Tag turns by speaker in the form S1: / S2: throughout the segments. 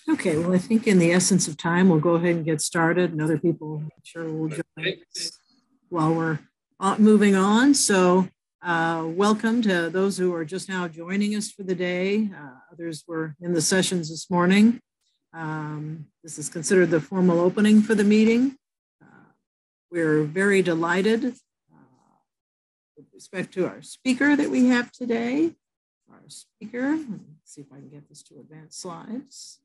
S1: Okay, well, I think in the essence of time, we'll go ahead and get started, and other people, I'm sure, will join us while we're moving on. So, welcome to those who are just now joining us for the day. Others were in the sessions this morning. This is considered the formal opening for the meeting. We're very delighted with respect to our speaker that we have today. Our speaker, let's see if I can get this to advance slides.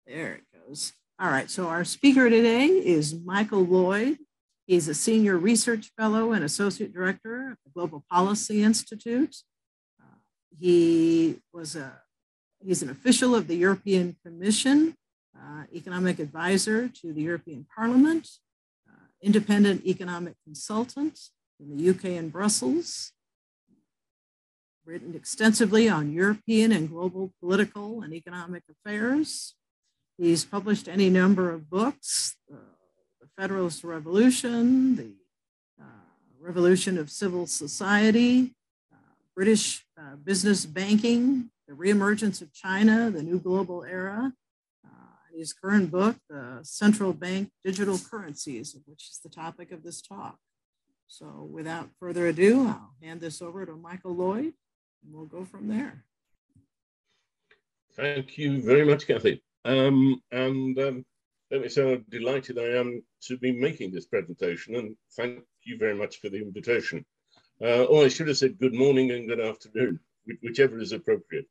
S1: There it goes. All right, so our speaker today is Micheal Lloyd. He's a senior research fellow and associate director at the Global Policy Institute. He's an official of the European Commission, economic advisor to the European Parliament, independent economic consultant in the UK and Brussels, written extensively on European and global political and economic affairs. He's published any number of books, The Federalist Revolution, The Revolution of Civil Society, British Business Banking, The Reemergence of China, The New Global Era. His current book, The Central Bank Digital Currencies, which is the topic of this talk. So without further ado, I'll hand this over to Micheal Lloyd, and we'll go from there.
S2: Thank you very much, Kathy. Let me say how delighted I am to be making this presentation, and thank you very much for the invitation. I should have said good morning and good afternoon, whichever is appropriate.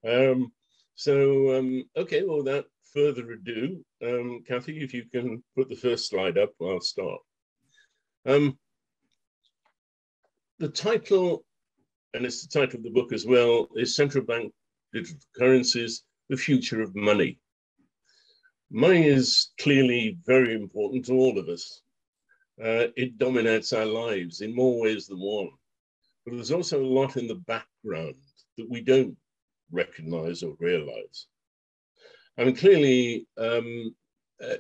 S2: Okay, well, without further ado, Kathy, if you can put the first slide up, I'll start. The title, and it's the title of the book as well, is Central Bank Digital Currencies, the Future of Money. Money is clearly very important to all of us. It dominates our lives in more ways than one. But there's also a lot in the background that we don't recognize or realize. I mean, clearly,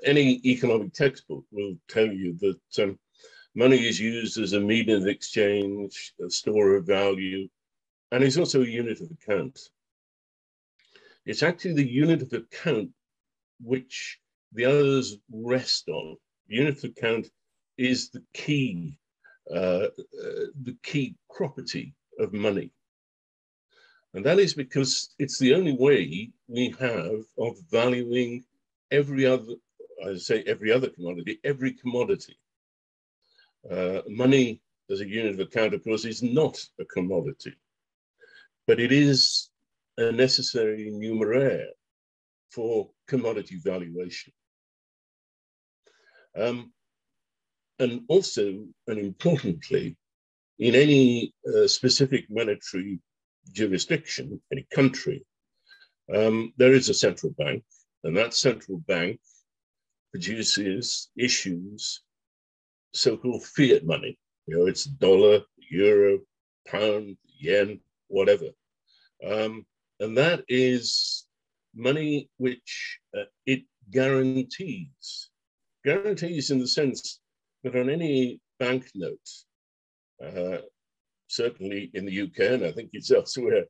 S2: any economic textbook will tell you that money is used as a medium of exchange, a store of value, and it's also a unit of account. It's actually the unit of account which the others rest on. The unit of account is the key property of money. And that is because it's the only way we have of valuing every other commodity, every commodity. Money as a unit of account, of course, is not a commodity, but it is a necessary numeraire for commodity valuation. And also, and importantly, in any specific monetary jurisdiction, any country, there is a central bank, and that central bank issues so-called fiat money. You know, it's dollar, euro, pound, yen, whatever. And that is money which it guarantees in the sense that on any banknote, certainly in the UK, and I think it's elsewhere,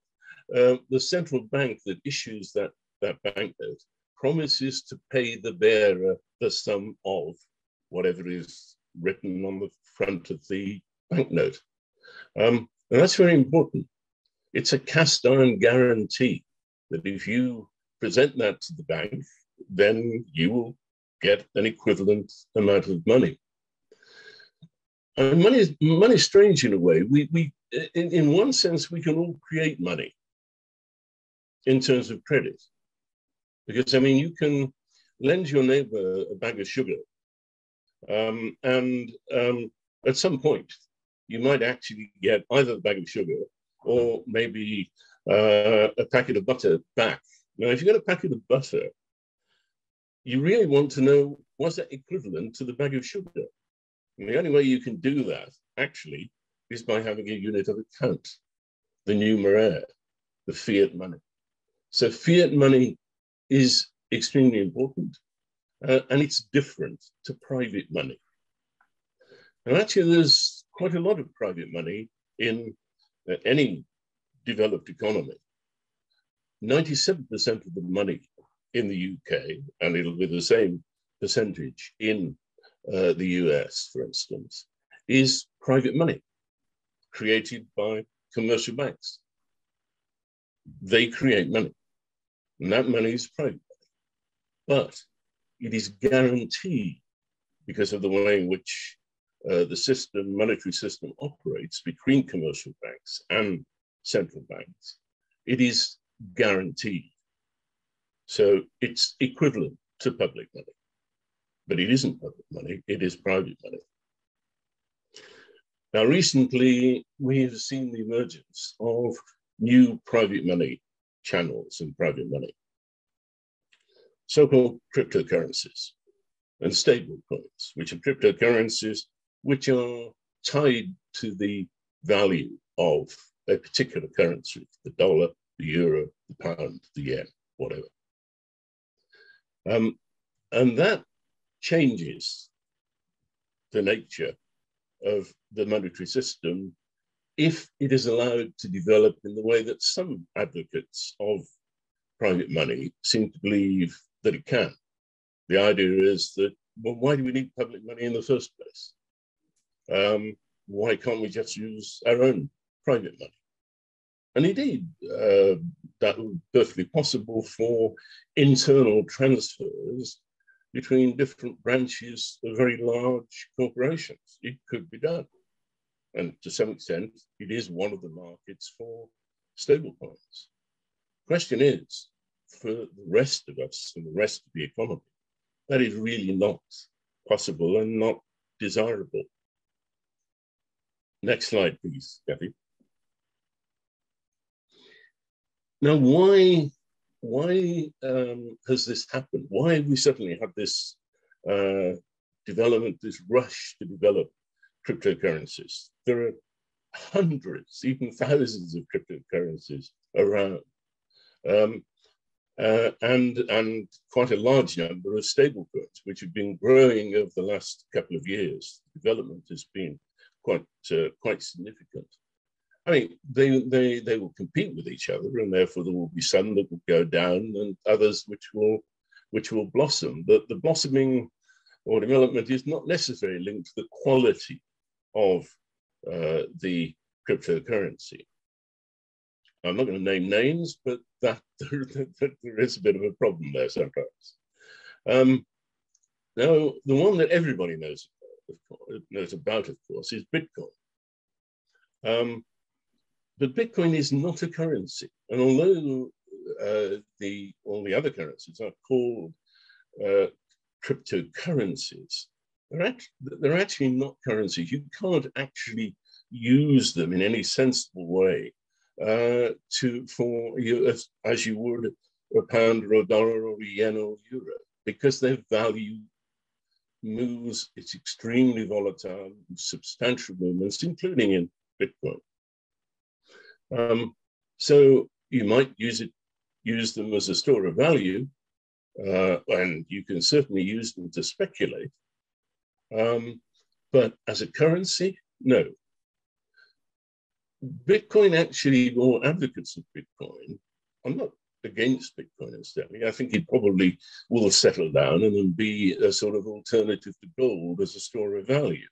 S2: the central bank that issues that banknote promises to pay the bearer the sum of whatever is written on the front of the banknote. And that's very important. It's a cast iron guarantee that if you present that to the bank, then you will get an equivalent amount of money. And money is strange in a way. In one sense, we can all create money in terms of credit. Because, I mean, you can lend your neighbor a bag of sugar, and at some point, you might actually get either the bag of sugar or maybe a packet of butter back. Now, if you get a packet of butter, you really want to know, was that equivalent to the bag of sugar? And the only way you can do that, actually, is by having a unit of account, the numeraire, the fiat money. So fiat money is extremely important, and it's different to private money. Now, actually, there's quite a lot of private money in any developed economy, 97% of the money in the UK, and it'll be the same percentage in the US, for instance, is private money created by commercial banks. They create money, and that money is private money. But it is guaranteed, because of the way in which the monetary system operates between commercial banks and central banks, it is guaranteed. So it's equivalent to public money, but it isn't public money, it is private money. Now, recently, we have seen the emergence of new private money channels and private money, so-called cryptocurrencies and stable coins, which are cryptocurrencies which are tied to the value of a particular currency, the dollar, the euro, the pound, the yen, whatever. And that changes the nature of the monetary system if it is allowed to develop in the way that some advocates of private money seem to believe that it can. The idea is that, well, why do we need public money in the first place? Why can't we just use our own private money? And indeed, that would be perfectly possible for internal transfers between different branches of very large corporations. It could be done. And to some extent, it is one of the markets for stablecoins. Question is, for the rest of us and the rest of the economy, that is really not possible and not desirable. Next slide, please, Kathy. Now, why has this happened? Why have we suddenly had this development, this rush to develop cryptocurrencies? There are hundreds, even thousands of cryptocurrencies around, and quite a large number of stablecoins, which have been growing over the last couple of years. Development has been quite significant. I mean, they will compete with each other, and therefore there will be some that will go down, and others which will blossom. But the blossoming or development is not necessarily linked to the quality of the cryptocurrency. I'm not going to name names, but there is a bit of a problem there sometimes. Now, the one that everybody knows about, of course, is Bitcoin. But Bitcoin is not a currency. And although all the other currencies are called cryptocurrencies, they're actually not currencies. You can't actually use them in any sensible way as you would a pound or a dollar or a yen or a euro, because their value moves. It's extremely volatile, substantial movements, including in Bitcoin. So you might use them as a store of value, and you can certainly use them to speculate. But as a currency, no. Bitcoin actually, or advocates of Bitcoin, I'm not against Bitcoin incidentally. I think it probably will settle down and then be a sort of alternative to gold as a store of value.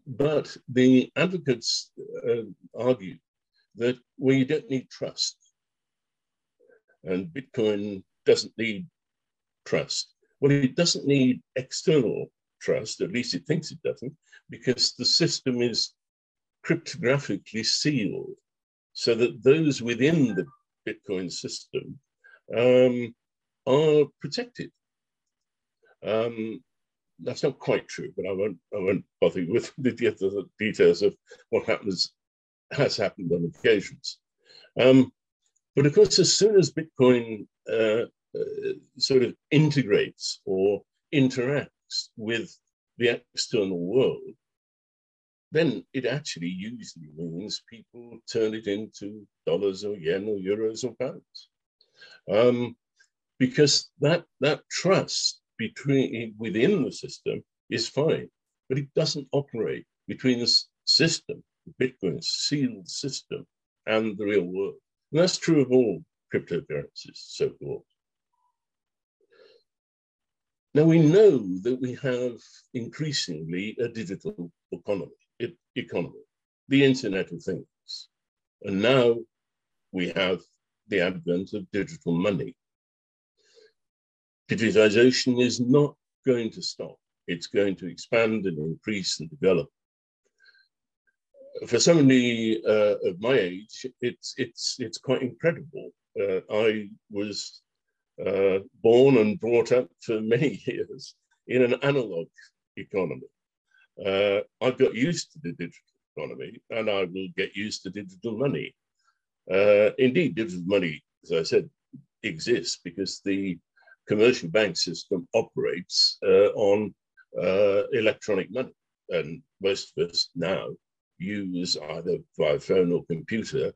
S2: But the advocates argue that, well, you don't need trust, and Bitcoin doesn't need trust. Well, it doesn't need external trust, at least it thinks it doesn't, because the system is cryptographically sealed, so that those within the Bitcoin system are protected. That's not quite true, but I won't bother you with the details of what has happened on occasions. But of course, as soon as Bitcoin sort of integrates or interacts with the external world, then it actually usually means people turn it into dollars or yen or euros or pounds. Because that trust within the system is fine, but it doesn't operate between the system, the Bitcoin sealed system, and the real world. And that's true of all cryptocurrencies, so-called. Now, we know that we have increasingly a digital economy, the Internet of Things. And now we have the advent of digital money. Digitization is not going to stop. It's going to expand and increase and develop. For somebody of my age, it's quite incredible. I was born and brought up for many years in an analog economy. I've got used to the digital economy, and I will get used to digital money. Indeed, digital money, as I said, exists because the commercial bank system operates on electronic money. And most of us now use either via phone or computer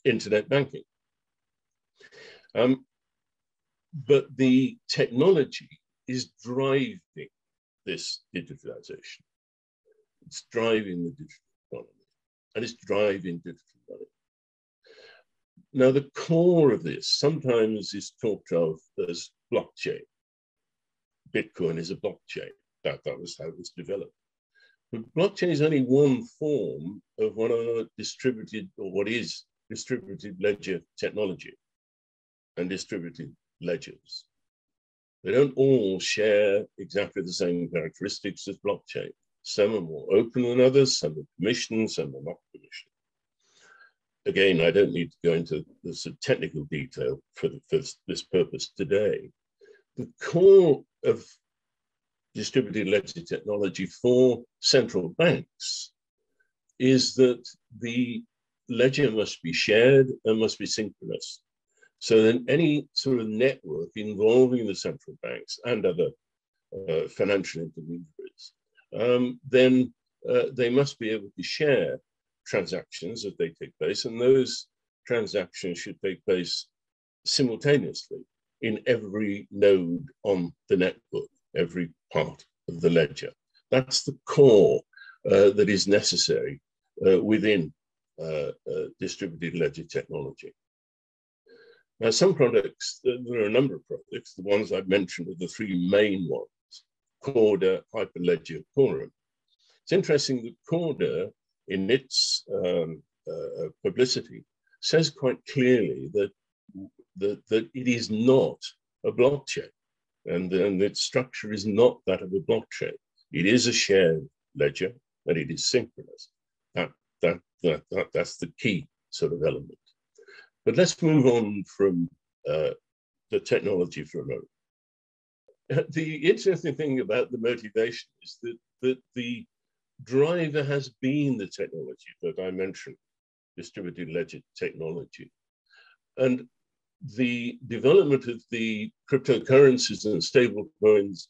S2: internet banking. But the technology is driving this digitalization. It's driving the digital economy, and it's driving digital money. Now, the core of this sometimes is talked of as blockchain. Bitcoin is a blockchain. That was how it was developed. But blockchain is only one form of what are distributed, or what is distributed ledger technology and distributed ledgers. They don't all share exactly the same characteristics as blockchain. Some are more open than others, some are permissioned, some are not permissioned. Again, I don't need to go into the sort of technical detail for this purpose today. The core of distributed ledger technology for central banks is that the ledger must be shared and must be synchronous. So then any sort of network involving the central banks and other financial intermediaries, then they must be able to share transactions as they take place, and those transactions should take place simultaneously in every node on the network, every part of the ledger. That's the core that is necessary within distributed ledger technology. Now, some products, there are a number of products. The ones I've mentioned are the three main ones: Corda, Hyperledger, Quorum. It's interesting that Corda, in its publicity, says quite clearly that it is not a blockchain, and its structure is not that of a blockchain. It is a shared ledger, and it is synchronous. That's the key sort of element. But let's move on from the technology for a moment. The interesting thing about the motivation is that the driver has been the technology that I mentioned, distributed ledger technology. And the development of the cryptocurrencies and stable coins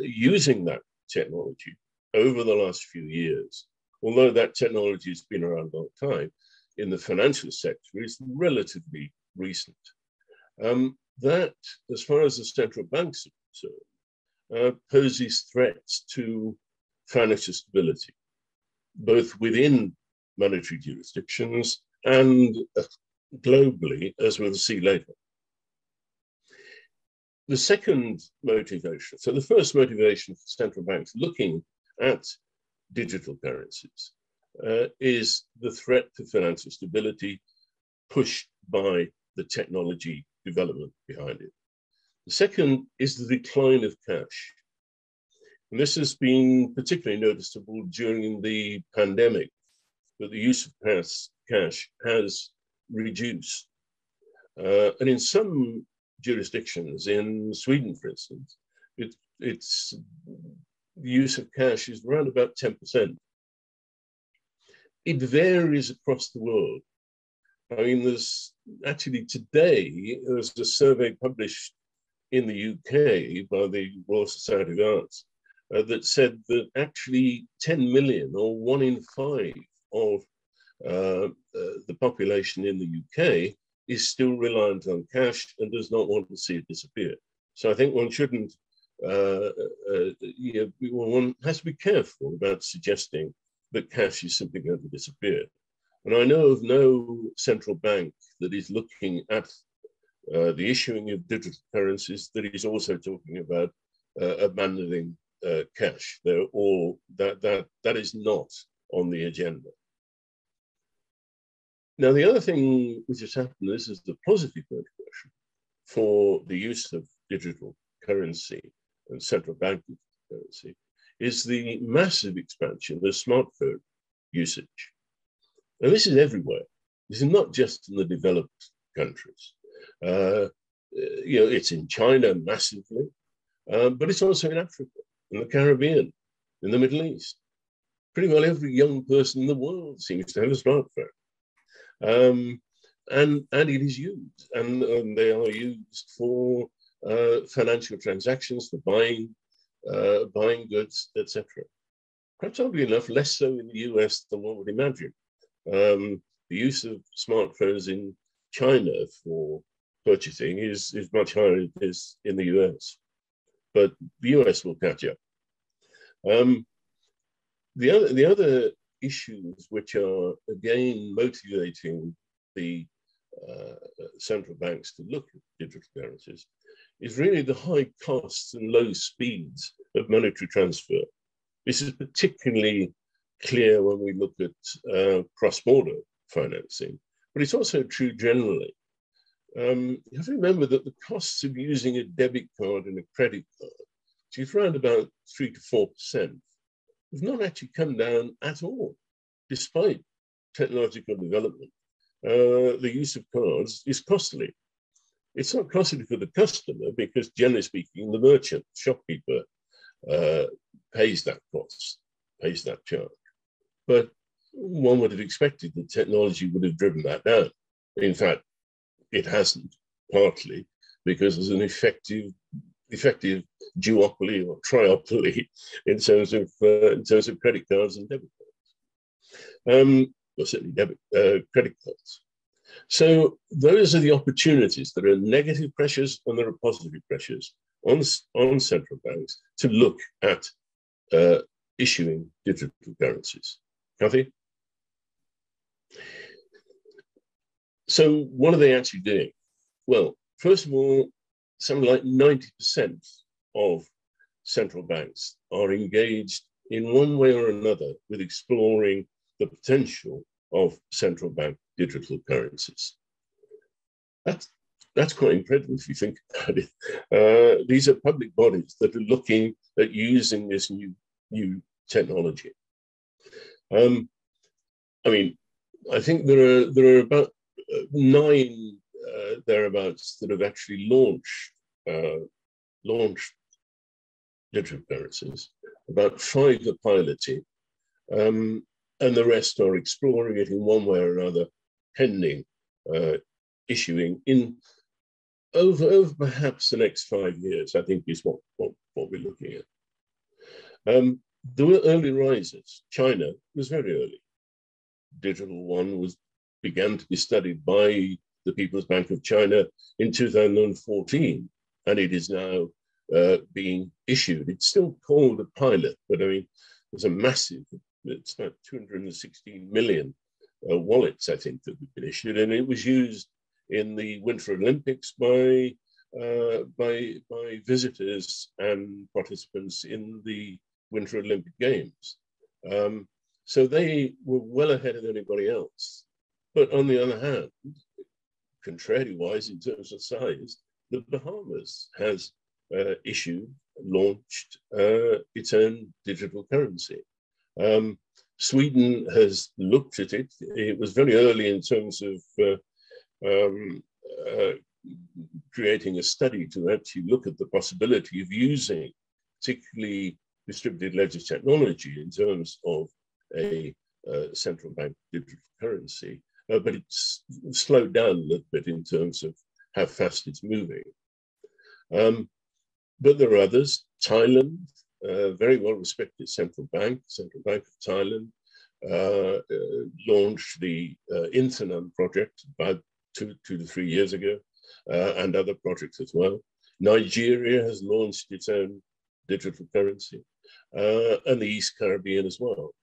S2: using that technology over the last few years, although that technology has been around a long time, in the financial sector is relatively recent. That, as far as the central banks are concerned, poses threats to financial stability, both within monetary jurisdictions and globally, as we'll see later. The second motivation, so the first motivation for central banks looking at digital currencies is the threat to financial stability pushed by the technology development behind it. The second is the decline of cash. And this has been particularly noticeable during the pandemic, that the use of cash has reduced. And in some jurisdictions, in Sweden, for instance, the use of cash is around about 10%. It varies across the world. I mean, there's actually today, there's a survey published in the UK by the Royal Society of Arts that said that actually 10 million, or 1 in 5 of the population in the UK is still reliant on cash and does not want to see it disappear. So I think one shouldn't, one has to be careful about suggesting that cash is simply going to disappear. And I know of no central bank that is looking at the issuing of digital currencies that is also talking about abandoning cash. They're all that is not on the agenda. Now, the other thing which has happened, this is the positive motivation for the use of digital currency and central bank digital currency, is the massive expansion of smartphone usage. And this is everywhere. This is not just in the developed countries. It's in China massively, but it's also in Africa, in the Caribbean, in the Middle East. Pretty well every young person in the world seems to have a smartphone. And it is used, and they are used for financial transactions, for buying goods, etc. Perhaps oddly enough, less so in the US than one would imagine. The use of smartphones in China for purchasing is much higher than it is in the US, but the US will catch up. The other issues which are again motivating the central banks to look at digital currencies is really the high costs and low speeds of monetary transfer. This is particularly clear when we look at cross-border financing, but it's also true generally. You have to remember that the costs of using a debit card and a credit card, which is around about 3 to 4%, have not actually come down at all, despite technological development. The use of cards is costly. It's not costly for the customer because, generally speaking, the merchant, shopkeeper, pays that cost, pays that charge. But one would have expected that technology would have driven that down. In fact, it hasn't, partly because there's an effective duopoly or triopoly in terms of credit cards and debit cards. Or certainly credit cards. So those are the opportunities. There are negative pressures and there are positive pressures on central banks to look at issuing digital currencies. Kathy? So what are they actually doing? Well, first of all, something like 90% of central banks are engaged in one way or another with exploring the potential of central bank digital currencies. That's quite incredible if you think about it. These are public bodies that are looking at using this new technology. I think there are about 9 thereabouts that have actually launched digital currencies. About 5 are piloting, and the rest are exploring it in one way or another, pending issuing in over perhaps the next 5 years, I think is what we're looking at. There were early risers. China was very early. Digital Yuan began to be studied by the People's Bank of China in 2014, and it is now being issued. It's still called a pilot, but I mean, there's a massive, it's about 216 million wallets, I think, that have been issued, and it was used in the Winter Olympics by visitors and participants in the Winter Olympic Games. So they were well ahead of anybody else. But on the other hand, contrary-wise, in terms of size, the Bahamas has launched its own digital currency. Sweden has looked at it. It was very early in terms of creating a study to actually look at the possibility of using particularly distributed ledger technology in terms of a central bank digital currency, but it's slowed down a little bit in terms of how fast it's moving. But there are others. Thailand, very well-respected central bank of Thailand, launched the Internet project about 2 to 3 years ago, and other projects as well. Nigeria has launched its own digital currency, and the East Caribbean as well.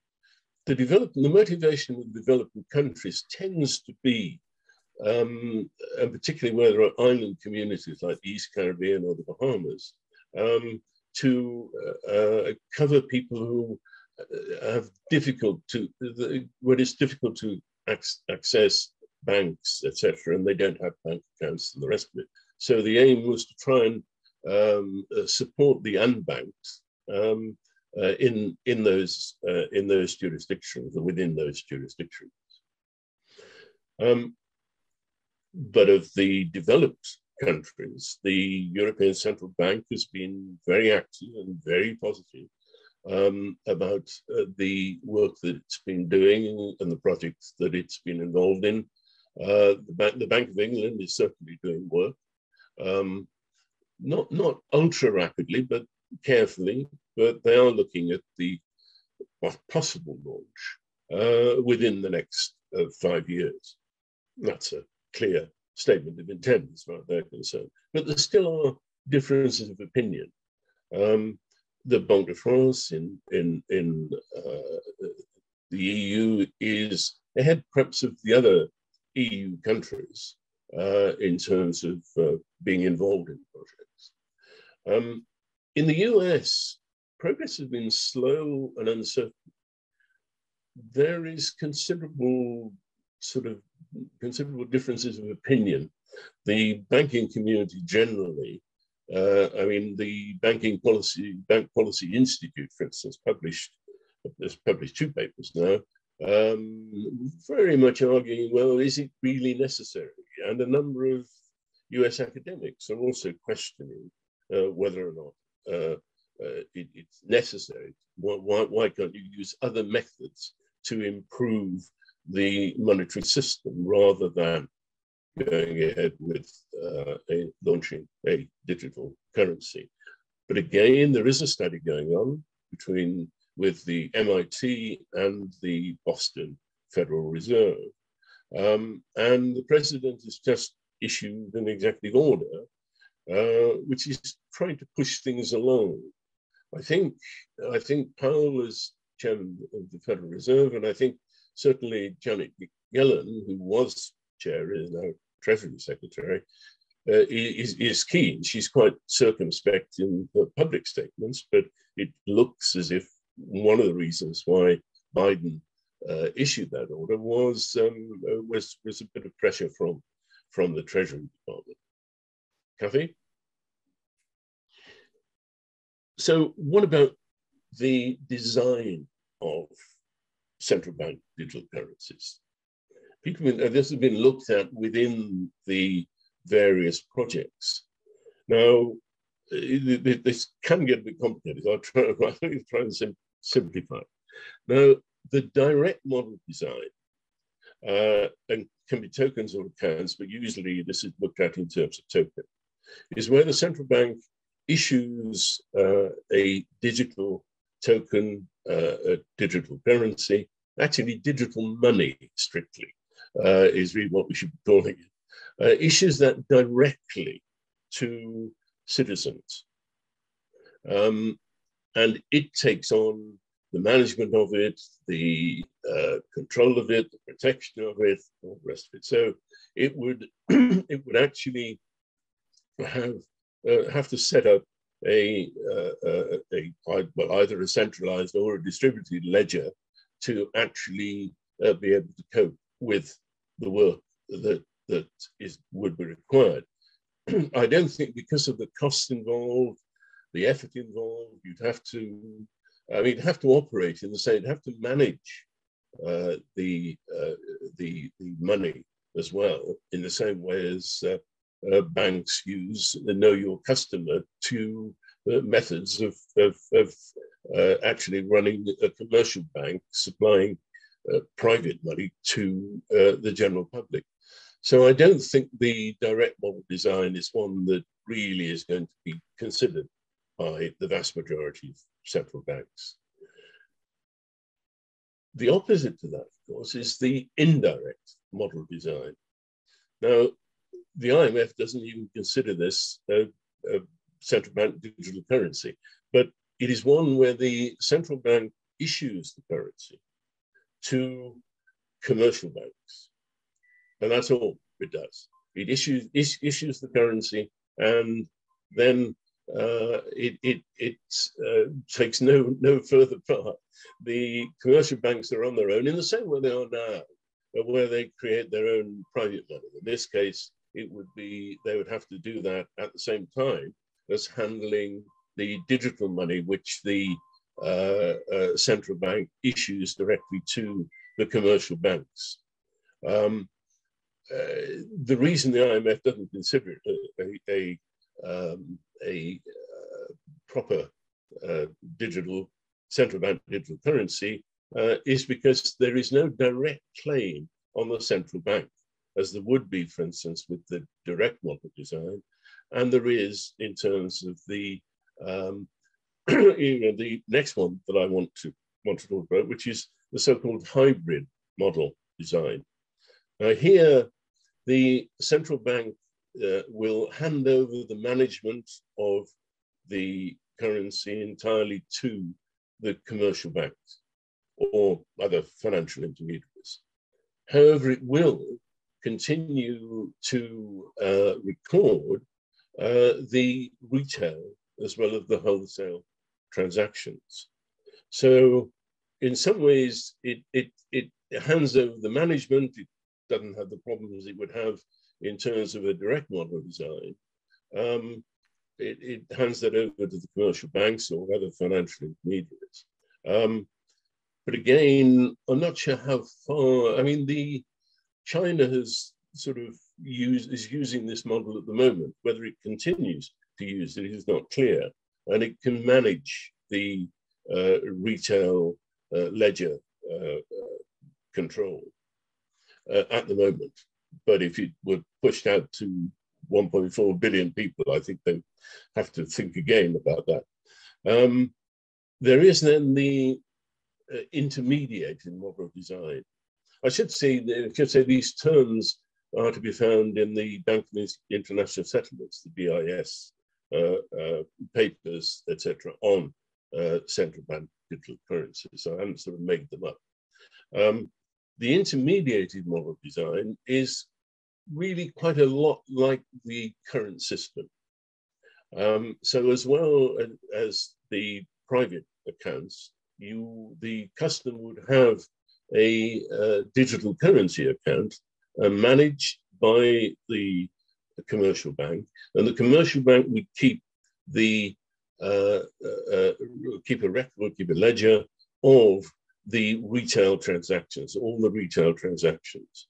S2: the motivation of developing countries tends to be, and particularly where there are island communities like the East Caribbean or the Bahamas, to cover people who have where it's difficult to access banks, etc., and they don't have bank accounts and the rest of it. So the aim was to try and support the unbanked in those jurisdictions or within those jurisdictions. But of the developed countries, the European Central Bank has been very active and very positive about the work that it's been doing and the projects that it's been involved in. The Bank of England is certainly doing work, not ultra rapidly, but carefully. But they are looking at the possible launch within the next 5 years. That's a clear statement of intent as far as they're concerned. But there still are differences of opinion. The Banque de France in the EU is ahead perhaps of the other EU countries in terms of being involved in projects. In the US, progress has been slow and uncertain. There is considerable differences of opinion. The banking community generally, the Bank Policy Institute, for instance, has published 2 papers now, very much arguing, well, is it really necessary? And a number of US academics are also questioning whether or not it's necessary. Why can't you use other methods to improve the monetary system rather than going ahead with launching a digital currency? But again, there is a study going on with the MIT and the Boston Federal Reserve. And the president has just issued an executive order, which is trying to push things along. I think Powell is chairman of the Federal Reserve, and I think certainly Janet Yellen, who was chair, is now Treasury Secretary, is keen. She's quite circumspect in her public statements, but it looks as if one of the reasons why Biden issued that order was a bit of pressure from the Treasury Department. Kathy? So what about the design of central bank digital currencies? This has been looked at within the various projects. Now, this can get a bit complicated. I'll try and simplify. Now, the direct model design and can be tokens or accounts, but usually this is looked at in terms of token, is where the central bank issues a digital token, a digital currency, actually digital money strictly is really what we should be calling it, issues that directly to citizens. And it takes on the management of it, the control of it, the protection of it, all the rest of it. So it would it would actually have to set up either a centralized or a distributed ledger to actually be able to cope with the work that would be required. I don't think, because of the costs involved, the effort involved, you'd have to operate in the same, you'd have to manage the money as well, in the same way as banks use the know your customer to methods of actually running a commercial bank, supplying private money to the general public. So I don't think the direct model design is one that really is going to be considered by the vast majority of central banks. The opposite to that, of course, is the indirect model design. Now, the IMF doesn't even consider this a central bank digital currency, but it is one where the central bank issues the currency. to commercial banks. And that's all it does. It issues the currency, and then it takes no further part. The commercial banks are on their own in the same way they are now, where they create their own private money. In this case, it would be they would have to do that at the same time as handling the digital money, which the central bank issues directly to the commercial banks. The reason the IMF doesn't consider it a proper digital central bank digital currency is because there is no direct claim on the central bank, as there would be, for instance, with the direct model design, and there is in terms of the the next one that I want to talk about, which is the so-called hybrid model design. Here, the central bank will hand over the management of the currency entirely to the commercial banks or other financial intermediaries. However, it will continue to record the retail as well as the wholesale transactions. So in some ways, it hands over the management. It doesn't have the problems it would have in terms of a direct model design. It hands that over to the commercial banks or other financial intermediaries. But again, I'm not sure how far. I mean, China has sort of is using this model at the moment. Whether it continues to use it is not clear, and it can manage the retail ledger control at the moment. But if it were pushed out to 1.4 billion people, I think they have to think again about that. There is then the intermediated model design. I should say these terms are to be found in the Bank of International Settlements, the BIS papers, etc., on central bank digital currencies. So I haven't sort of made them up. The intermediated model design is really quite a lot like the current system. So as well as the private accounts, the customer would have a digital currency account managed by the commercial bank, and the commercial bank would keep a record, keep a ledger of the retail transactions, all the retail transactions.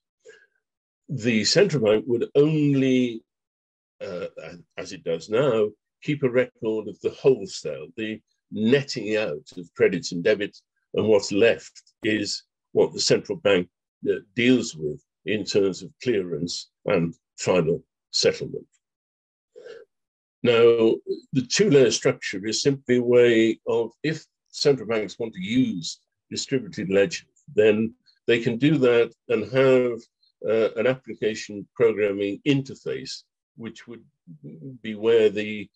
S2: The central bank would only, as it does now, keep a record of the wholesale, the netting out of credits and debits, and what's left is what the central bank deals with in terms of clearance and final settlement. Now, the two-layer structure is simply a way of, if central banks want to use distributed ledgers, then they can do that and have an application programming interface, which would be where the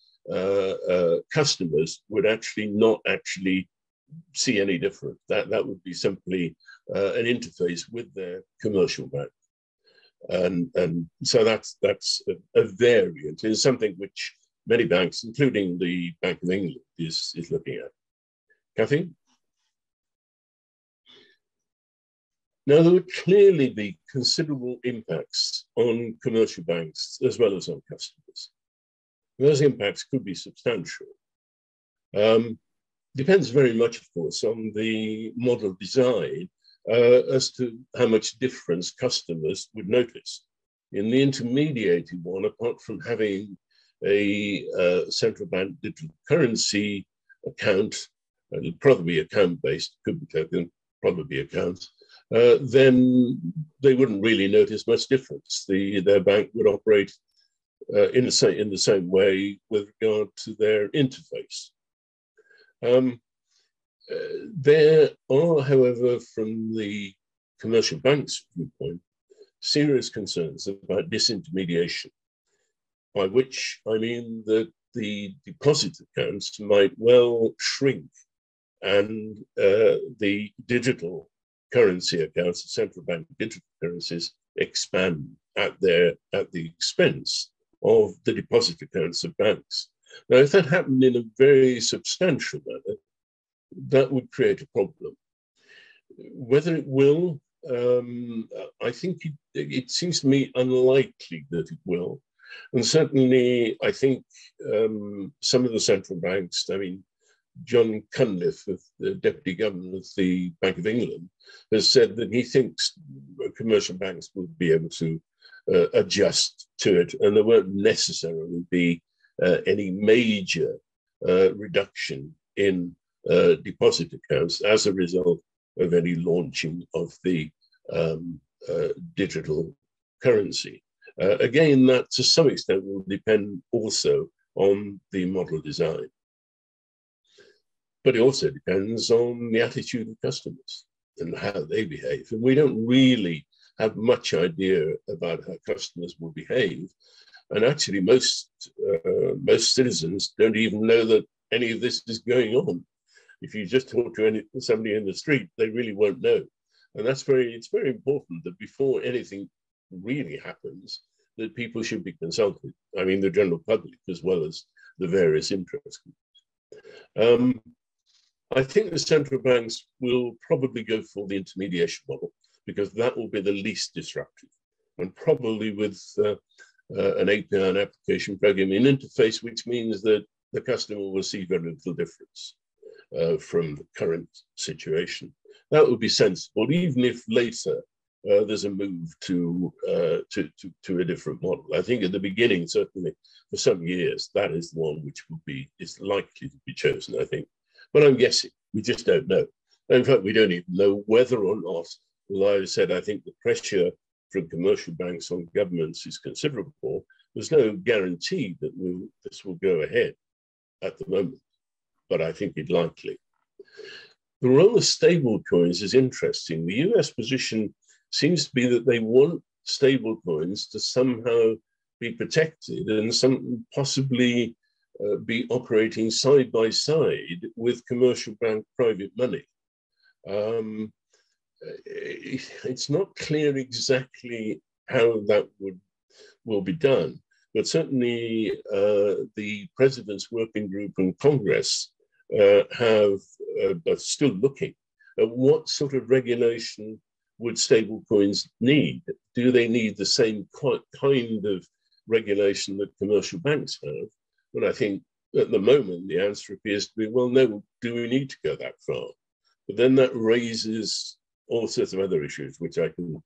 S2: customers would not actually see any difference. That would be simply an interface with their commercial bank. And so that's a variant. It's something which many banks, including the Bank of England, is looking at. Kathy? Now, there would clearly be considerable impacts on commercial banks as well as on customers. Those impacts could be substantial. Depends very much, of course, on the model design as to how much difference customers would notice. In the intermediated one, apart from having a central bank digital currency account, it'll probably be account-based, could be token, probably account, then they wouldn't really notice much difference. Their bank would operate in the same way with regard to their interface. There are, however, from the commercial bank's viewpoint, serious concerns about disintermediation, by which I mean that the deposit accounts might well shrink and the digital currency accounts, the central bank digital currencies, expand at the expense of the deposit accounts of banks. Now, if that happened in a very substantial manner, that would create a problem. Whether it will, I think it seems to me unlikely that it will. And certainly, I think some of the central banks, I mean, John Cunliffe, the Deputy Governor of the Bank of England, has said that he thinks commercial banks will be able to adjust to it, and there won't necessarily be any major reduction in deposit accounts as a result of any launching of the digital currency. Again, that to some extent will depend also on the model design. But it also depends on the attitude of customers and how they behave. And we don't really have much idea about how customers will behave. And actually, most citizens don't even know that any of this is going on. If you just talk to somebody in the street, they really won't know. And it's very important that before anything really happens, that people should be consulted. I mean, the general public as well as the various interest groups. I think the central banks will probably go for the intermediation model because that will be the least disruptive, and probably with an API and application programming interface, which means that the customer will see very little difference from the current situation. That would be sensible, even if later there's a move to a different model. I think at the beginning, certainly for some years, that is the one which is likely to be chosen, I think. But I'm guessing, we just don't know. In fact, we don't even know whether or not, like I said, I think the pressure from commercial banks on governments is considerable. There's no guarantee that this will go ahead at the moment, but I think it's likely. The role of stable coins is interesting. The US position seems to be that they want stable coins to somehow be protected and possibly be operating side by side with commercial bank private money. It's not clear exactly how that will be done, but certainly the President's Working Group and Congress are still looking at what sort of regulation would stablecoins need. Do they need the same kind of regulation that commercial banks have? But I think at the moment, the answer appears to be, well, no, do we need to go that far? But then that raises all sorts of other issues, which I can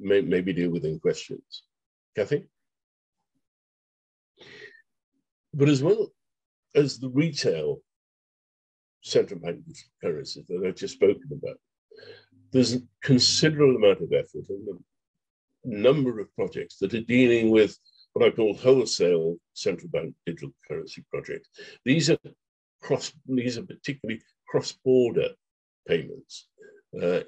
S2: maybe deal with in questions. Kathy? But as well as the retail central bank currencies that I've just spoken about, there's a considerable amount of effort and a number of projects that are dealing with what I call wholesale central bank digital currency projects. These are particularly cross-border payments.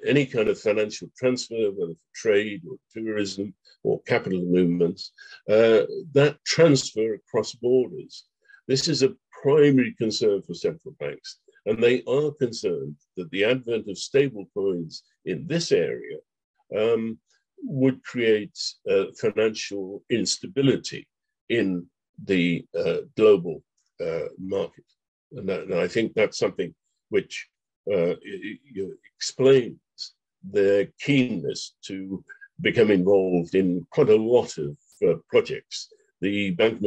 S2: Any kind of financial transfer, whether for trade or tourism or capital movements, that transfer across borders. This is a primary concern for central banks, and they are concerned that the advent of stable coins in this area would create financial instability in the global market. And I think that's something which explains their keenness to become involved in quite a lot of projects. The Bank of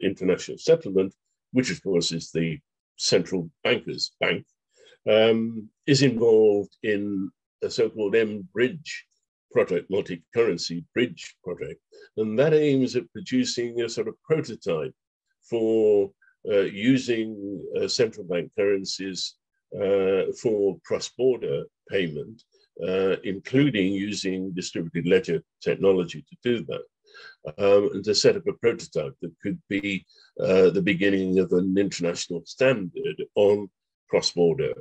S2: International Settlement, which of course is the central bankers' bank, is involved in a so-called M-Bridge project, multi-currency bridge project, and that aims at producing a sort of prototype for using central bank currencies for cross-border payment, including using distributed ledger technology to do that, and to set up a prototype that could be the beginning of an international standard on cross-border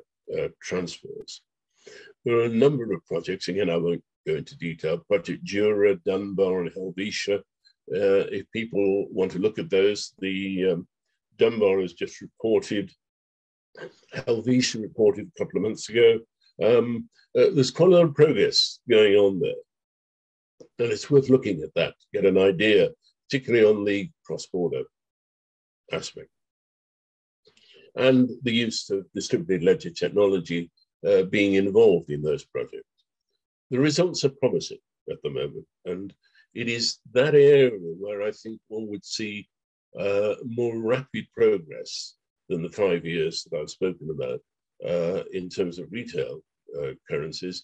S2: transfers. There are a number of projects, again, I won't go into detail, Project Jura, Dunbar, and Helvetia. If people want to look at those, the Dunbar has just reported, Helvetia reported a couple of months ago, There's quite a lot of progress going on there. And it's worth looking at that to get an idea, particularly on the cross-border aspect. And the use of distributed ledger technology being involved in those projects. The results are promising at the moment. And it is that area where I think one would see more rapid progress than the 5 years that I've spoken about in terms of retail currencies.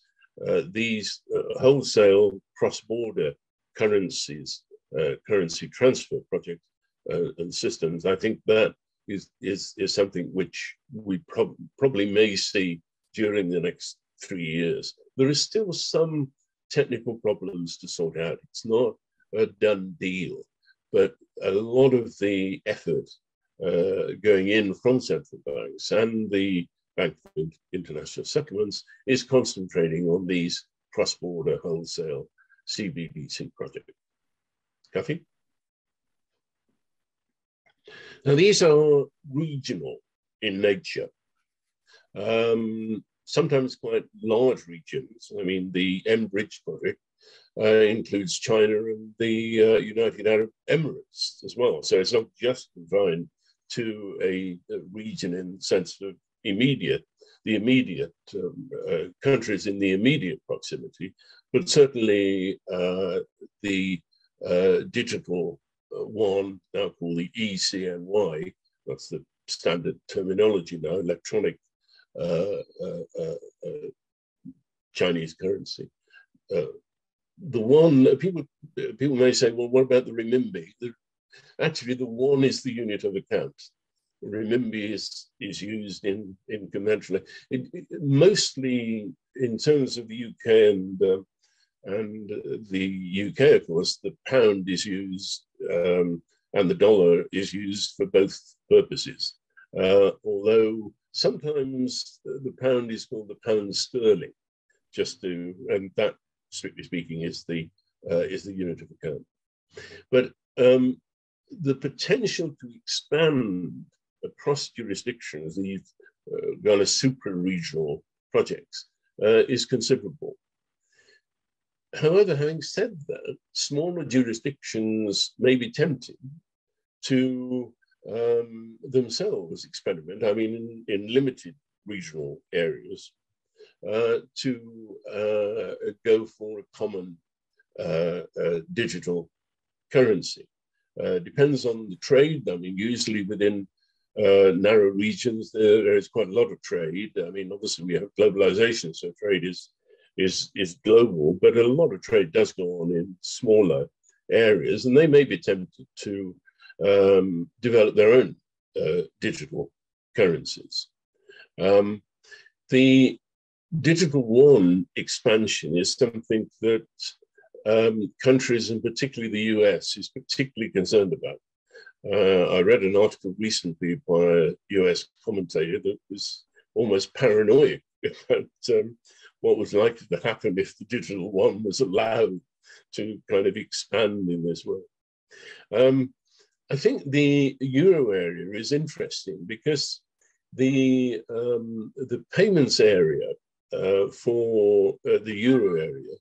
S2: These wholesale cross-border currencies, currency transfer projects and systems, I think that is something which we probably may see during the next 3 years. There is still some technical problems to sort out. It's not a done deal, but a lot of the effort going in from central banks and the Bank for International Settlements is concentrating on these cross-border wholesale CBDC projects. Kathy? Now, these are regional in nature, sometimes quite large regions. I mean, the M-Bridge project includes China and the United Arab Emirates as well. So it's not just confined to a region in the sense of the immediate countries in the immediate proximity, but certainly the digital one, now called the ECNY, that's the standard terminology now, electronic Chinese currency. The one, people may say, well, what about the renminbi? Actually, the one is the unit of account. Renminbi is used in conventional, mostly in terms of the UK and the UK, of course, the pound is used and the dollar is used for both purposes. Although sometimes the pound is called the pound sterling, and that, strictly speaking, is the unit of account. But the potential to expand across jurisdictions, these kind of super-regional projects, is considerable. However, having said that, smaller jurisdictions may be tempted to themselves experiment, I mean, in limited regional areas, to go for a common digital currency. Depends on the trade. I mean, usually within narrow regions, there is quite a lot of trade. I mean, obviously we have globalization, so trade is global, but a lot of trade does go on in smaller areas, and they may be tempted to develop their own digital currencies. The digital yuan expansion is something that countries, and particularly the US, is particularly concerned about. I read an article recently by a US commentator that was almost paranoid about what was likely to happen if the digital yuan was allowed to kind of expand in this way. I think the euro area is interesting because the payments area for the euro area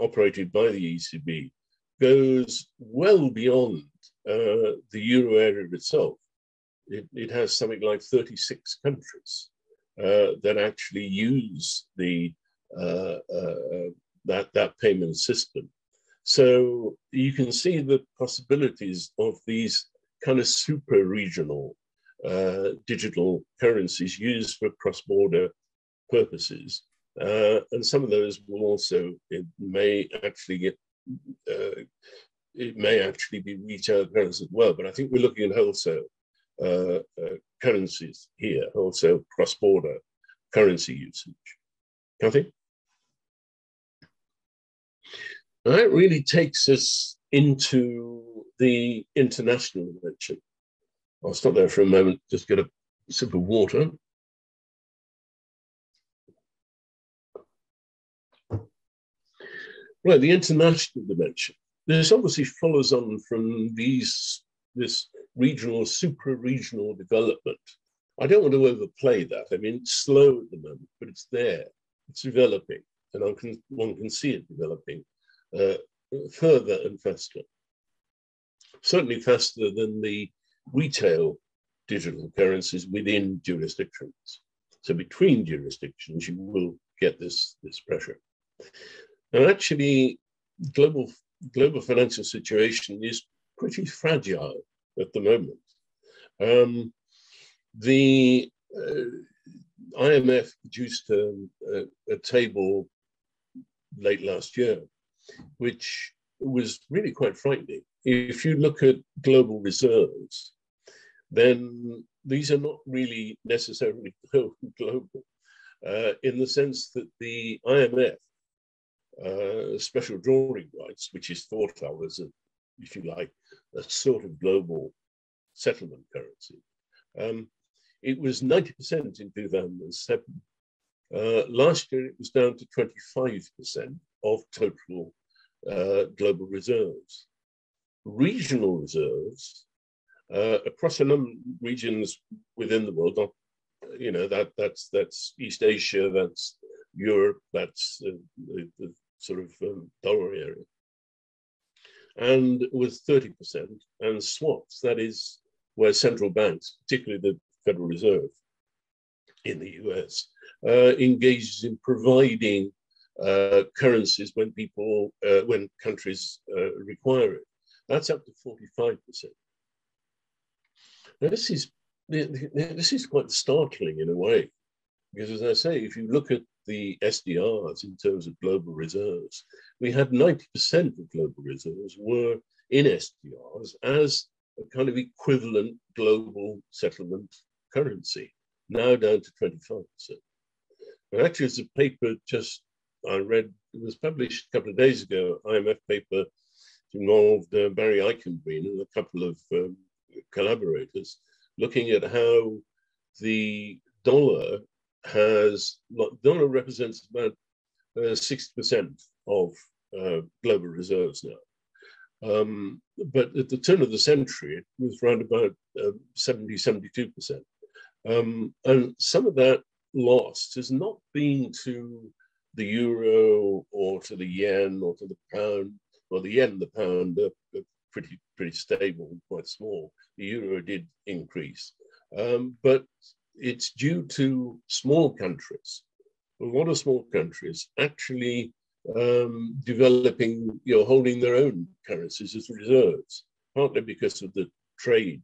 S2: operated by the ECB goes well beyond the euro area itself. It has something like 36 countries that actually use that payment system. So you can see the possibilities of these kind of super regional digital currencies used for cross-border purposes. And some of those will also, it may actually be retail currency as well, but I think we're looking at wholesale currencies here, wholesale cross-border currency usage. Kathy? That really takes us into the international dimension. I'll stop there for a moment, just get a sip of water. Right, the international dimension. This obviously follows on from this regional, super-regional development. I don't want to overplay that. I mean, it's slow at the moment, but it's there. it's developing, and one can see it developing further and faster. Certainly faster than the retail digital currencies within jurisdictions. So between jurisdictions, you will get this pressure. And actually, global financial situation is pretty fragile at the moment. The IMF produced a table late last year, which was really quite frightening. If you look at global reserves, then these are not really necessarily global in the sense that the IMF special drawing rights, which is thought of as, if you like, a sort of global settlement currency. It was 90% in 2007. Last year, it was down to 25% of total global reserves. Regional reserves across a number of regions within the world, not, you know, that's East Asia, that's Europe, that's the sort of dollar area, and was 30%. And swaps, that is where central banks, particularly the Federal Reserve in the US, engages in providing currencies when countries require it. That's up to 45%. Now, this is quite startling in a way, because as I say, if you look at the SDRs in terms of global reserves, we had 90% of global reserves were in SDRs as a kind of equivalent global settlement currency, now down to 25%. And actually, it's a paper I read, it was published a couple of days ago, IMF paper involved Barry Eichengreen and a couple of collaborators, looking at how the dollar represents about 60% of global reserves now. But at the turn of the century, it was around about 72%. And some of that loss has not been to the euro or to the yen or to the pound. Well, the yen and the pound are pretty stable, quite small. The euro did increase, but it's due to small countries, a lot of small countries actually developing, holding their own currencies as reserves, partly because of the trade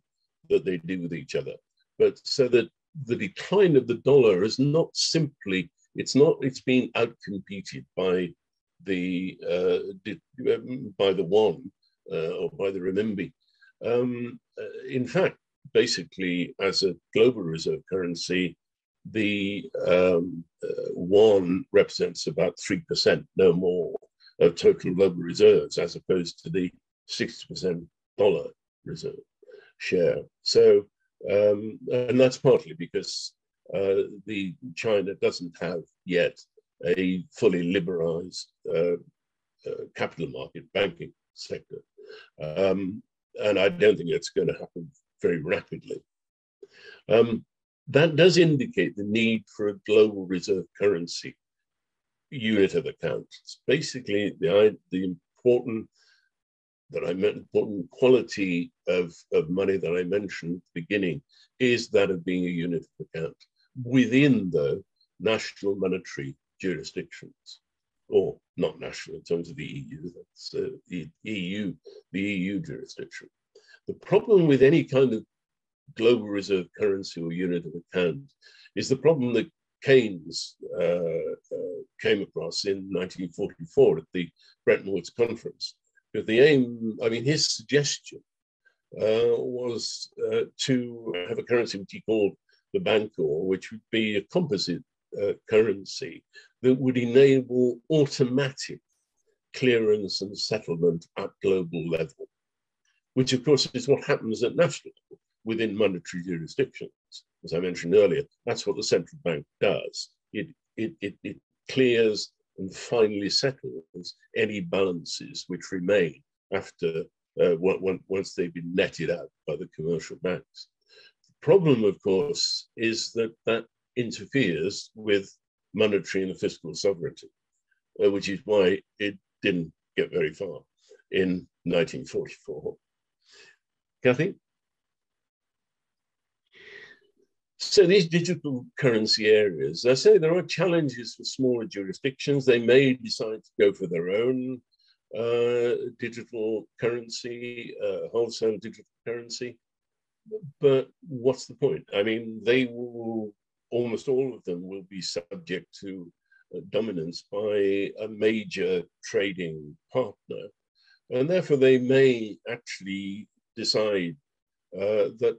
S2: that they do with each other, but so that the decline of the dollar is not simply, it's being outcompeted by the won or by the renminbi. In fact, basically, as a global reserve currency, the won represents about 3%, no more, of total global reserves, as opposed to the 60% dollar reserve share. So, and that's partly because China doesn't have yet a fully liberalized capital market banking sector. And I don't think it's going to happen very rapidly. That does indicate the need for a global reserve currency unit of account. It's basically the important quality of money that I mentioned at the beginning is that of being a unit of account within the national monetary jurisdictions, or not national in terms of the EU, that's the EU jurisdiction. The problem with any kind of global reserve currency or unit of account is the problem that Keynes came across in 1944 at the Bretton Woods Conference. Because the aim, his suggestion was to have a currency which he called the Bancor, which would be a composite currency that would enable automatic clearance and settlement at global level, which of course is what happens at national level within monetary jurisdictions. As I mentioned earlier, that's what the central bank does. It clears and finally settles any balances which remain after once they've been netted out by the commercial banks. The problem, of course, is that interferes with monetary and fiscal sovereignty, which is why it didn't get very far in 1944. Kathy? So these digital currency areas, I say there are challenges for smaller jurisdictions. They may decide to go for their own digital currency, wholesale digital currency. But what's the point? I mean, they will, almost all of them will be subject to dominance by a major trading partner. And therefore, they may actually decide that,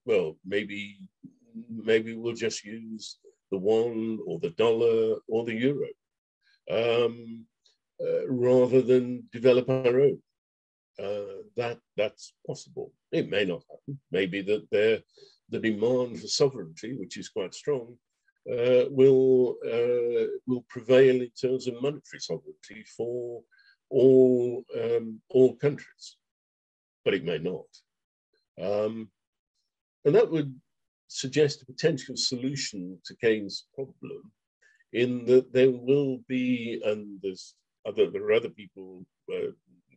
S2: well, maybe we'll just use the won or the dollar or the euro rather than develop our own. That's possible. It may not happen. Maybe that the demand for sovereignty, which is quite strong, will prevail in terms of monetary sovereignty for all countries, but it may not. And that would suggest a potential solution to Keynes' problem, in that there will be, and there are other people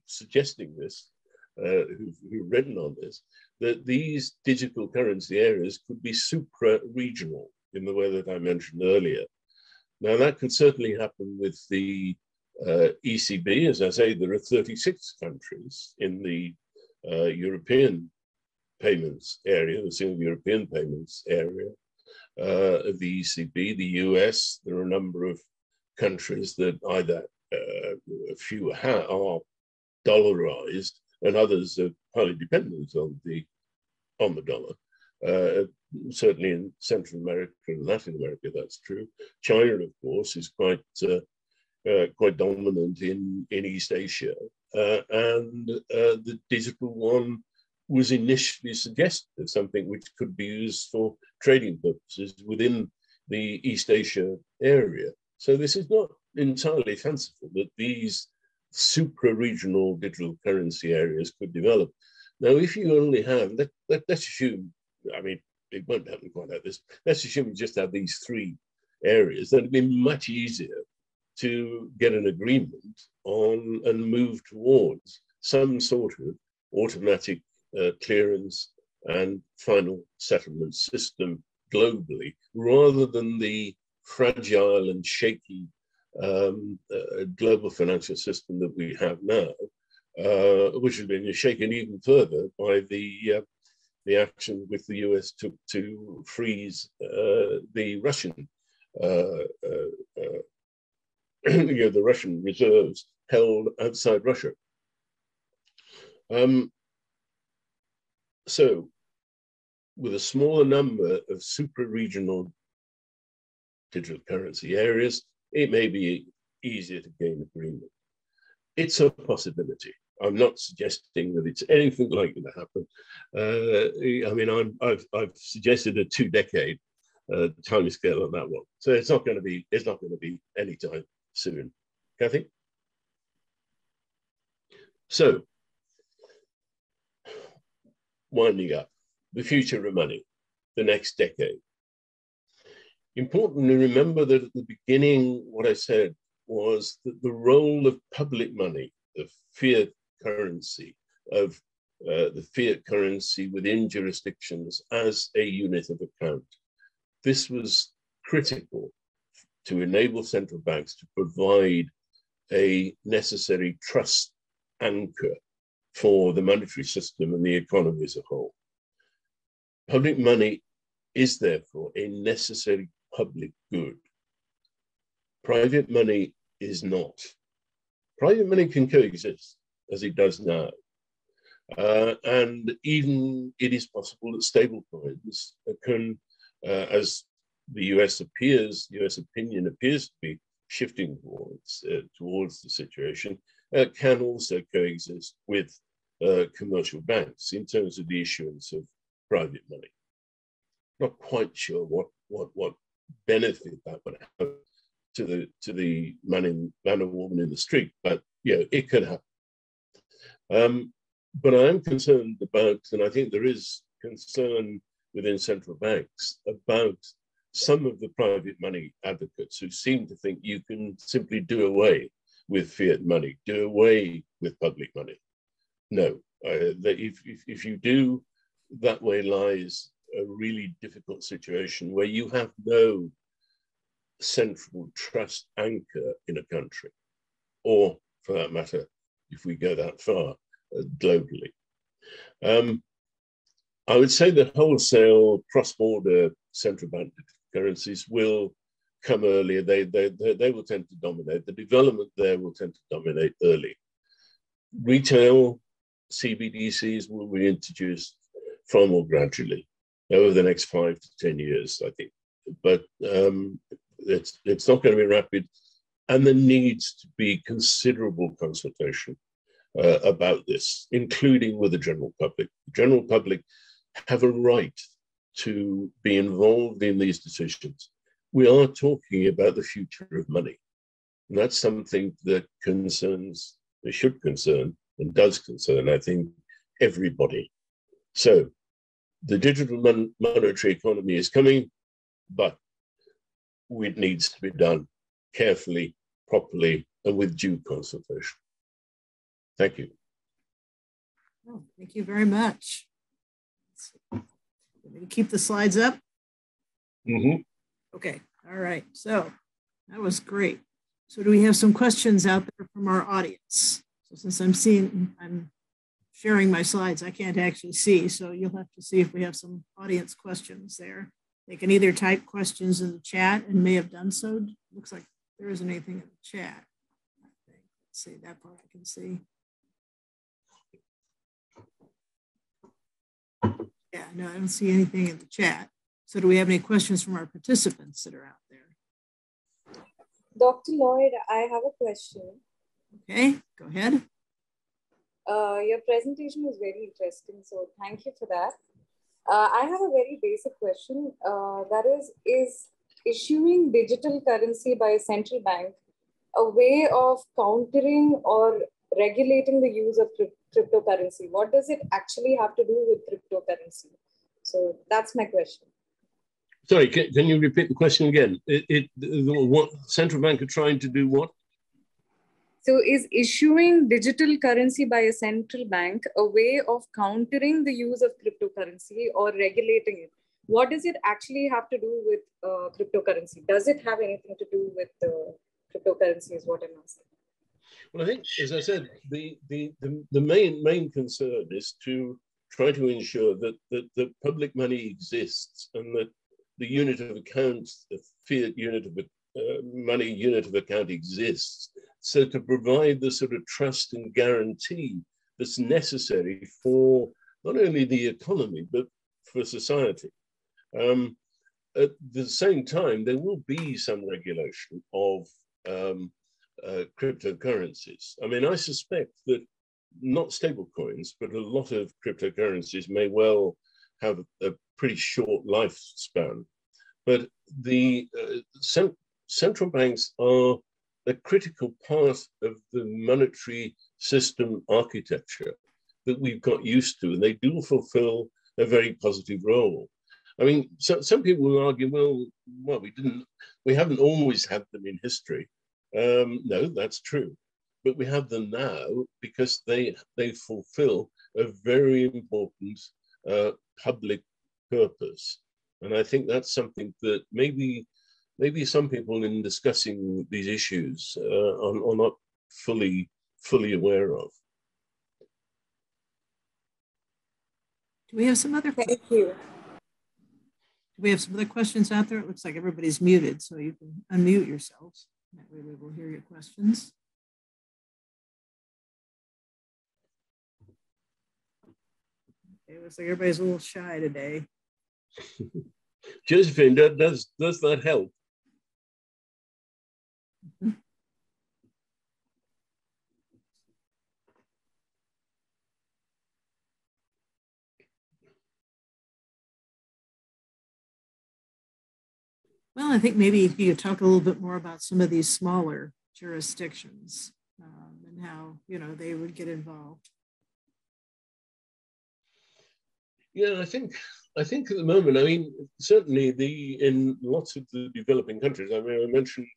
S2: suggesting this, who've written on this, that these digital currency areas could be supra-regional in the way that I mentioned earlier. Now, that could certainly happen with the ECB. As I say, there are 36 countries in the European payments area, the single European payments area of the ECB, the US. There are a number of countries that either a few are dollarized and others are highly dependent on the dollar. Certainly in Central America and Latin America, that's true. China, of course, is quite dominant in East Asia, and the digital one was initially suggested as something which could be used for trading purposes within the East Asia area. So this is not entirely fanciful that these supra-regional digital currency areas could develop. Now, if you only have, let's assume, I mean, it won't happen quite like this. Let's assume you just have these three areas, then it'd be much easier to get an agreement on and move towards some sort of automatic clearance and final settlement system globally, rather than the fragile and shaky global financial system that we have now, which has been shaken even further by the action which the US took to freeze the Russian the Russian reserves held outside Russia. So, with a smaller number of super-regional digital currency areas, it may be easier to gain agreement. It's a possibility. I'm not suggesting that it's anything likely to happen. I mean, I've suggested a 2-decade time scale on that one, so it's not going to be anytime soon. Kathy? So, winding up, the future of money, the next decade. Important to remember that at the beginning, what I said was that the role of public money, of fiat currency, of the fiat currency within jurisdictions as a unit of account, this was critical to enable central banks to provide a necessary trust anchor for the monetary system and the economy as a whole. Public money is therefore a necessary public good. Private money is not. Private money can coexist, as it does now. And even it is possible that stablecoins can, as the US opinion appears to be shifting towards the situation, can also coexist with commercial banks in terms of the issuance of private money. Not quite sure what benefit that would have to the man or woman in the street, but it could happen. But I am concerned about, and I think there is concern within central banks about some of the private money advocates who seem to think you can simply do away with fiat money, do away with public money. No, if you do, that way lies a really difficult situation where you have no central trust anchor in a country, or for that matter, if we go that far, globally. I would say that wholesale cross-border central bank currencies will come earlier. They will tend to dominate. The development there will tend to dominate early. Retail CBDCs will be introduced far more gradually over the next 5 to 10 years, I think. But it's not going to be rapid, and there needs to be considerable consultation about this, including with the general public. The general public have a right to be involved in these decisions. We are talking about the future of money, and that's something that concerns, it should concern, and does concern, I think, everybody. So the digital monetary economy is coming, but it needs to be done carefully, properly, and with due consultation. Thank you.
S1: Oh, thank you very much. Let me keep the slides up.
S2: Mm-hmm.
S1: Okay, all right. So that was great. So do we have some questions out there from our audience? So since I'm sharing my slides, I can't actually see. So you'll have to see if we have some audience questions there. They can either type questions in the chat and may have done so. Looks like there isn't anything in the chat. Let's see, that part I can see. Yeah, no, I don't see anything in the chat. So do we have any questions from our participants that are out there?
S3: Dr. Lloyd, I have a question.
S1: Okay, go ahead.
S3: Your presentation was very interesting, so thank you for that. I have a very basic question. That is issuing digital currency by a central bank a way of countering or regulating the use of cryptocurrency? What does it actually have to do with cryptocurrency? So that's my question.
S2: Sorry, can you repeat the question again? What central bank are trying to do what?
S3: So is issuing digital currency by a central bank a way of countering the use of cryptocurrency or regulating it? What does it actually have to do with cryptocurrency? Does it have anything to do with cryptocurrency is what I'm asking.
S2: Well, I think, as I said, the main concern is to try to ensure that the public money exists and that the unit of account, the fiat unit of money unit of account exists. So to provide the sort of trust and guarantee that's necessary for not only the economy, but for society. At the same time, there will be some regulation of cryptocurrencies. I mean, I suspect that not stable coins, but a lot of cryptocurrencies may well have a pretty short lifespan. But the central banks are a critical part of the monetary system architecture that we've got used to, and they do fulfill a very positive role. I mean, some people will argue, well, we haven't always had them in history. No, that's true, but we have them now because they fulfill a very important public purpose, and I think that's something that maybe some people in discussing these issues are not fully
S1: aware of. Do we have some other questions?
S3: Thank you.
S1: Do we have some other questions out there? It looks like everybody's muted, so you can unmute yourselves. That way we will hear your questions. Okay, looks like everybody's a little shy today.
S2: Josephine, does that help?
S1: Mm-hmm. Well, I think maybe you could talk a little bit more about some of these smaller jurisdictions and how, they would get involved.
S2: Yeah, I think I think at the moment, I mean, certainly in lots of the developing countries, I mean, I mentioned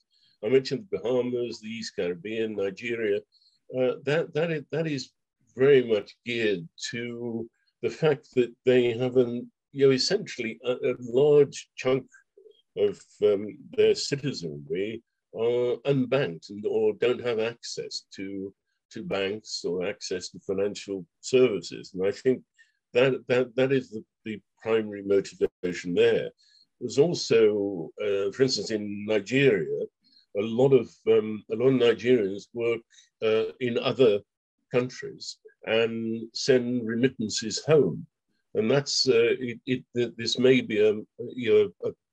S2: the Bahamas, the East Caribbean, Nigeria, that is very much geared to the fact that they have essentially a large chunk of their citizenry are unbanked or don't have access to banks or access to financial services. And I think that is the primary motivation there. There's also, for instance, in Nigeria, a lot of Nigerians work in other countries and send remittances home, and that's this may be a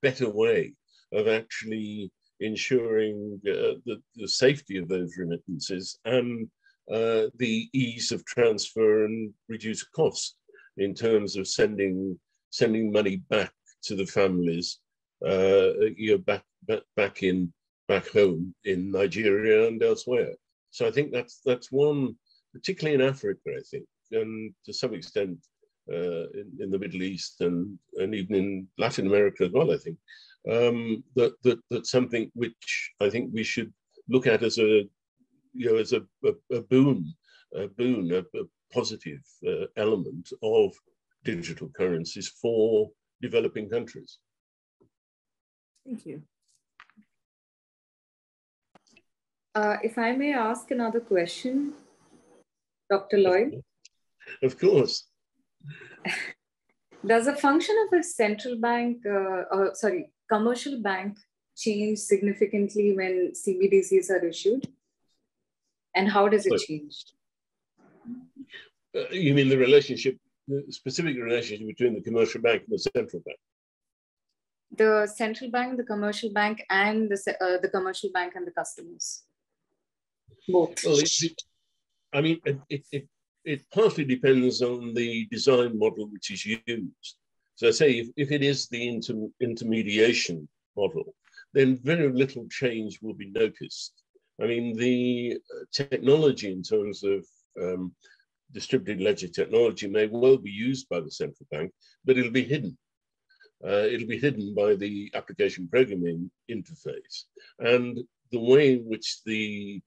S2: better way of actually ensuring the safety of those remittances and the ease of transfer and reduce cost in terms of sending money back to the families, back home in Nigeria and elsewhere. So I think that's one, particularly in Africa, I think, and to some extent in the Middle East and even in Latin America as well, I think, that's something which I think we should look at as a boon, a positive element of digital currencies for developing countries.
S1: Thank you.
S3: If I may ask another question, Dr. Lloyd.
S2: Of course.
S3: Does the function of a central bank, commercial bank change significantly when CBDCs are issued? And how does it change?
S2: You mean the specific relationship between the commercial bank and the central bank?
S3: The central bank, the commercial bank, and the commercial bank and the customers. Both.
S2: Well, it partly depends on the design model which is used. So I say if it is the intermediation model, then very little change will be noticed. I mean, the technology in terms of distributed ledger technology may well be used by the central bank, but it'll be hidden. It'll be hidden by the application programming interface. And the way in which the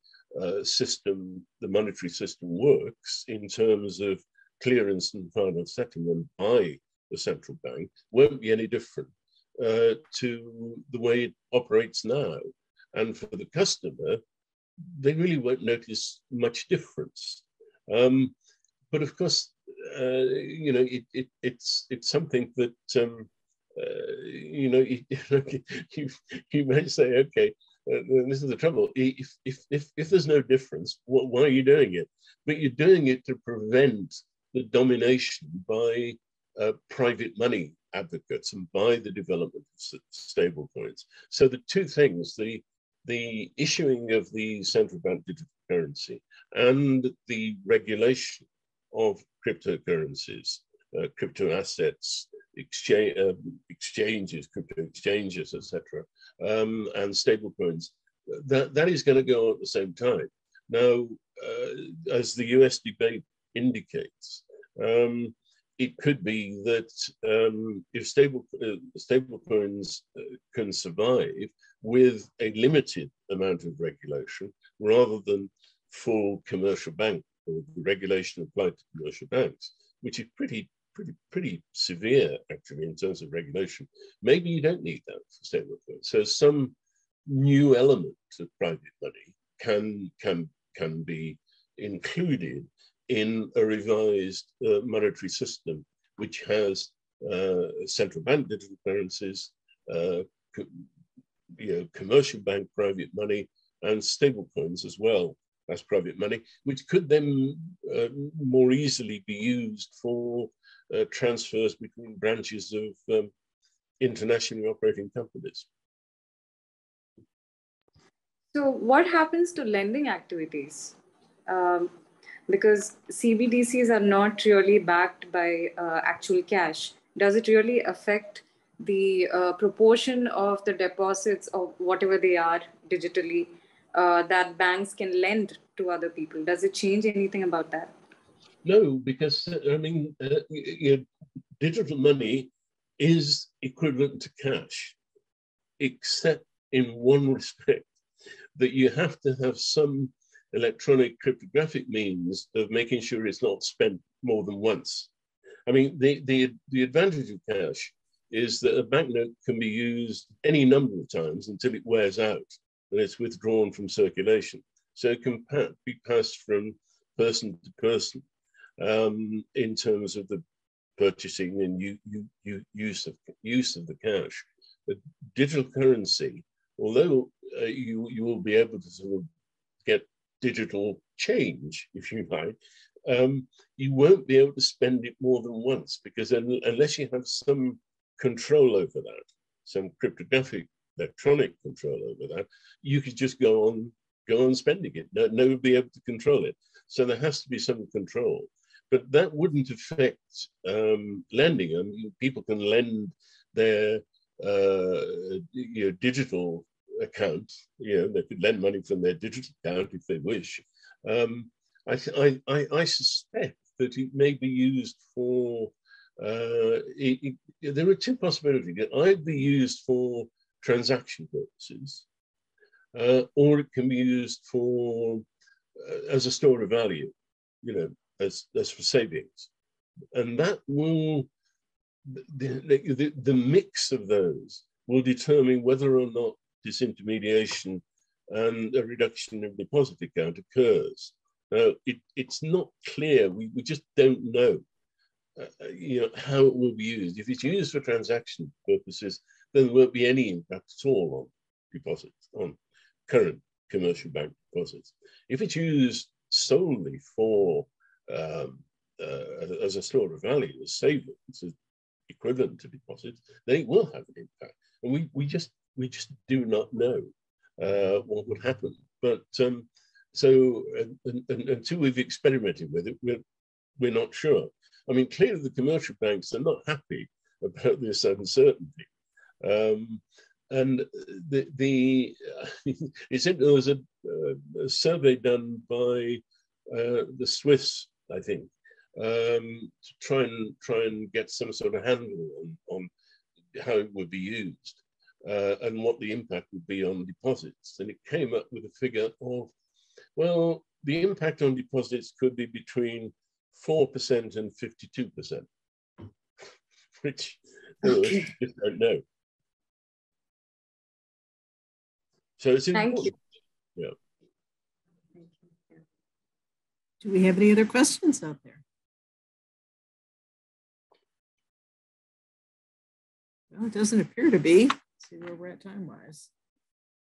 S2: monetary system works in terms of clearance and final settlement by the central bank won't be any different to the way it operates now. And for the customer, they really won't notice much difference. But of course, it's something that you may say, okay, this is the trouble. If there's no difference, why are you doing it? But you're doing it to prevent the domination by private money advocates and by the development of stable coins. So the two things, the issuing of the central bank digital currency and the regulation of cryptocurrencies, crypto assets, exchanges, crypto exchanges, etc., and stable coins, that is going to go on at the same time. Now, as the US debate indicates, it could be that if stable coins can survive with a limited amount of regulation rather than full commercial bank or the regulation applied to commercial banks, which is pretty severe actually in terms of regulation. Maybe you don't need that for stablecoins. So some new element of private money can be included in a revised monetary system, which has central bank digital currencies, commercial bank private money, and stablecoins as well as private money, which could then more easily be used for transfers between branches of internationally operating companies.
S3: So what happens to lending activities? Because CBDCs are not really backed by actual cash. Does it really affect the proportion of the deposits of whatever they are digitally that banks can lend to other people? Does it change anything about that?
S2: No, because I mean, digital money is equivalent to cash, except in one respect, that you have to have some electronic cryptographic means of making sure it's not spent more than once. I mean, the advantage of cash is that a banknote can be used any number of times until it wears out and it's withdrawn from circulation. So it can be passed from person to person in terms of the purchasing and use of the cash. The digital currency, although you will be able to sort of get digital change, if you like, you won't be able to spend it more than once, because unless you have some control over that, some cryptographic electronic control over that, you could just go on spending it. Nobody will be able to control it. So there has to be some control. But that wouldn't affect lending. I mean, people can lend their digital account. They could lend money from their digital account if they wish. I suspect that it may be used for. There are two possibilities. It can either be used for transaction purposes, or it can be used for as a store of value. As for savings, and that will the mix of those will determine whether or not disintermediation and a reduction of deposit account occurs. Now, it's not clear. We just don't know, how it will be used. If it's used for transaction purposes, then there won't be any impact at all on deposits, on current commercial bank deposits. If it's used solely for as a store of value, as savings, as equivalent to deposits, then it will have an impact. And we just do not know what would happen. But so until we've experimented with it, we're not sure. I mean, clearly the commercial banks are not happy about this uncertainty. And there was a survey done by the Swiss, I think, to try and get some sort of handle on how it would be used and what the impact would be on deposits. And it came up with a figure of, well, the impact on deposits could be between 4% and 52%, which we just don't know. So it's important. Yeah.
S1: Do we have any other questions out there? Well, it doesn't appear to be. Let's see where we're at time-wise.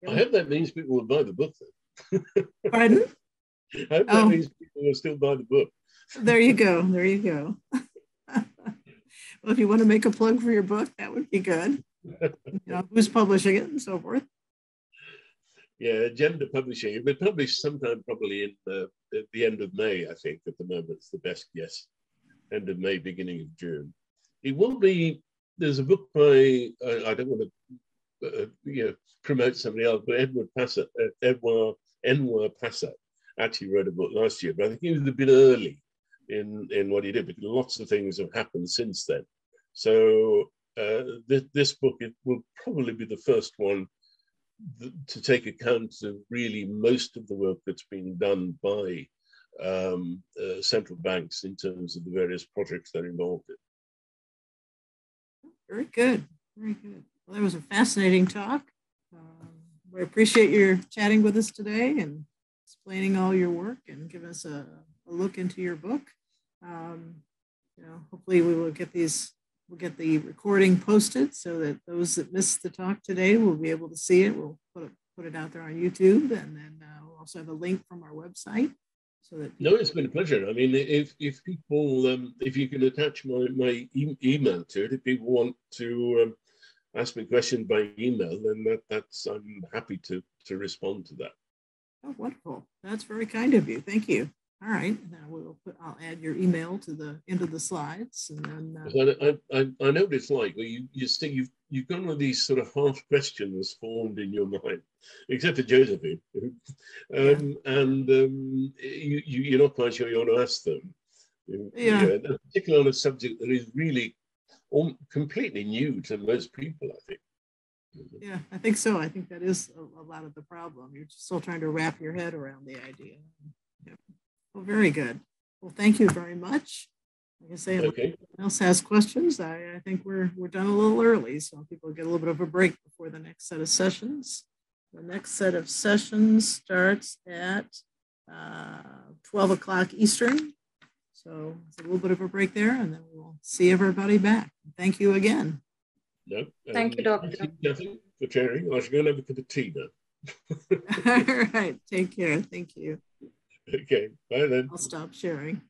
S2: I hope that means people will buy the book then.
S1: Pardon?
S2: I hope that means people will still buy the book.
S1: There you go. There you go. Well, if you want to make a plug for your book, that would be good. Who's publishing it and so forth.
S2: Yeah, Gender Publishing. It'll be published sometime probably at the end of May, I think, at the moment. It's the best guess. End of May, beginning of June. It will be, there's a book by, I don't want to promote somebody else, but Edward Passer actually wrote a book last year, but I think he was a bit early in what he did, because lots of things have happened since then. So this book, it will probably be the first one to take account of really most of the work that's been done by central banks in terms of the various projects they're involved in.
S1: Very good. Very good. Well, that was a fascinating talk. We appreciate your chatting with us today and explaining all your work and giving us a look into your book. Hopefully we will get we'll get the recording posted so that those that missed the talk today will be able to see it. We'll put it out there on YouTube, and then we'll also have a link from our website. So that
S2: it's been a pleasure. I mean, if people, if you can attach my email to it, if people want to ask me questions by email, then I'm happy to respond to that.
S1: Oh, wonderful! That's very kind of you. Thank you. All right, now I'll add your email to the end of the slides, and then.
S2: I know what it's like. Where you see you've got one of these sort of half questions formed in your mind, except for Josephine, and you're not quite sure you want to ask them. Particularly on a subject that is really completely new to most people, I think.
S1: Yeah, I think so. I think that is a lot of the problem. You're still trying to wrap your head around the idea. Yeah. Well, very good. Well, thank you very much. Like I say, if anyone else has questions, I think we're done a little early, so people get a little bit of a break before the next set of sessions. The next set of sessions starts at 12 o'clock Eastern. So it's a little bit of a break there, and then we'll see everybody back. Thank you again.
S2: No,
S3: thank you, Doctor.
S2: Thank you, Kathy, for sharing. I should go and have a cup of tea now.
S1: All right. Take care. Thank you.
S2: Okay. Bye then.
S1: I'll stop sharing.